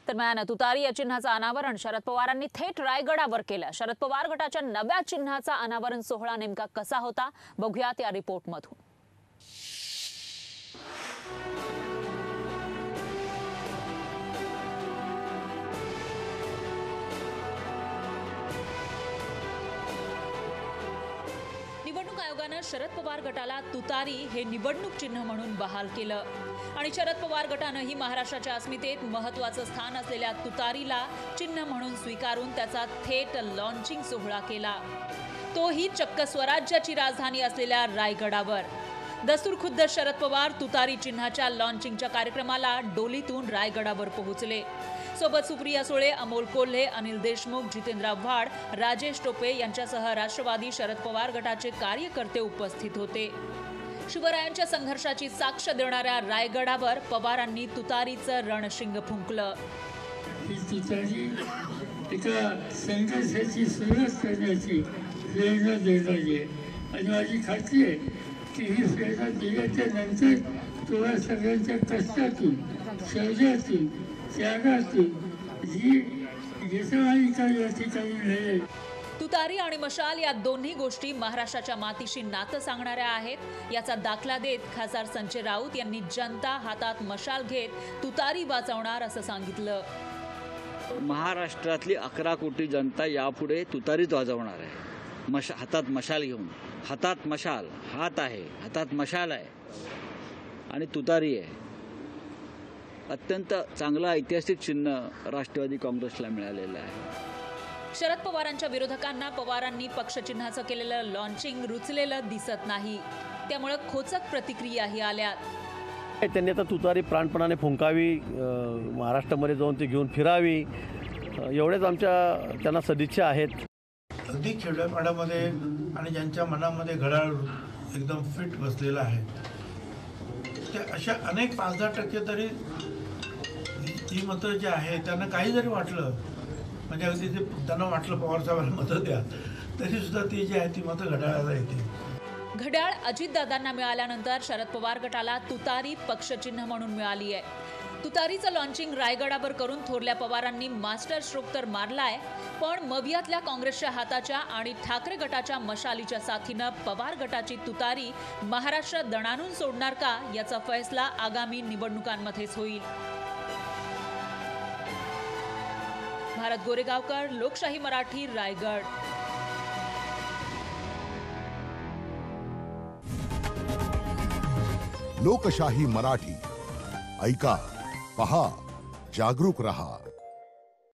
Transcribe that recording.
दरम्यान तुतारी या चिन्हाचं अनावरण शरद पवारांनी थेट रायगडावर केलं। शरद पवार गटाच्या नव्या चिन्हाचा अनावरण सोहळा नेमका कसा होता बघूयात या रिपोर्टमधून। निवडणूक आयोगाने शरद पवार गटाला तुतारी हे निवडणूक चिन्ह म्हणून बहाल केलं आणि शरद पवार गटानेही महाराष्ट्राच्या अस्मितेत महत्त्वाचं स्थान असलेल्या तुतारीला चिन्ह म्हणून स्वीकारून त्याचा थेट लॉन्चिंग सोहळा केला, तोही चक्क स्वराज्याची राजधानी असलेल्या रायगडावर। दस्तूरखुद्द शरद पवार तुतारी चिन्हाच्या लॉन्चिंगच्या कार्यक्रमाला डोलीतून रायगडावर पोहोचले। सोबत सुप्रिया सुळे, अमोल कोल्हे, अनिल देशमुख, जितेंद्र आव्हाड, राजेश टोपे यांच्यासह राष्ट्रवादी शरद पवार गटाचे कार्यकर्ते उपस्थित होते। शिवरायांच्या संघर्षाची साक्ष देणाऱ्या रायगडावर पवारांनी तुतारीचं रणशिंग फुंकलं। ही तुतारी एका संघर्षाची सुरुवात करण्याची प्रेरणा देणारी आहे आणि माझी खात्री आहे की ही प्रेरणा दिल्याच्या नंतर तुम्हा सगळ्यांच्या कष्टातून, शौर्यातून, त्यागातून जी यशवाहिका या ठिकाणी मिळेल। तुतारी आणि मशाल या दोन्ही गोष्टी महाराष्ट्राच्या मातीशी नातं सांगणाऱ्या आहेत। याचा दाखला देत खासदार संजय राऊत यांनी जनता हातात मशाल घेत तुतारी वाजवणार असं सांगितलं। महाराष्ट्रातली 11 कोटी जनता यापुढे तुतारीच वाजवणार आहे। हातात मशाल घेऊन, हातात मशाल, हात आहे, हातात मशाल आहे आणि तुतारी आहे। अत्यंत चांगला ऐतिहासिक चिन्ह राष्ट्रवादी काँग्रेसला मिळालेलं आहे। शरद पवारांच्या विरोधकांना पवारांनी पक्षचिन्हाचं केलेलं लॉन्चिंग रुचलेलं दिसत नाही, त्यामुळे खोचक प्रतिक्रियाही आल्यात। त्यांनी आता तुतारी प्राणपणाने फुंकावी, महाराष्ट्रामध्ये जाऊन ती घेऊन फिरावी, एवढेच आमच्या त्यांना सदिच्छा आहेत। अगदी खेड्यापाड्यामध्ये आणि ज्यांच्या मनामध्ये घड्याळ एकदम फिट बसलेला आहे ते अशा अनेक 5-10% तरी ही मतं जी आहे त्यांना काही जरी वाटलं, म्हणजे अगदी ते त्यांना वाटलं पवारसाहेबांना मतं द्या, तरी सुद्धा ती जी आहे ती मतं घड्याळाला येते। घड्याळ अजितदादांना मिळाल्यानंतर शरद पवार गटाला तुतारी पक्षचिन्ह म्हणून मिळाली आहे। तुतारीचं लॉन्चिंग रायगडावर करून थोरल्या पवारांनी मास्टर स्ट्रोक तर मारलाय, पण मवियातल्या काँग्रेसच्या हाताच्या आणि ठाकरे गटाच्या मशालीच्या साथीनं पवार गटाची तुतारी महाराष्ट्रात दणाणून सोडणार का याचा फैसला आगामी निवडणुकांमध्येच होईल। भारत गोरेगावकर, लोकशाही मराठी, रायगड। लोकशाही मराठी ऐका, पहा, जागरूक रहा।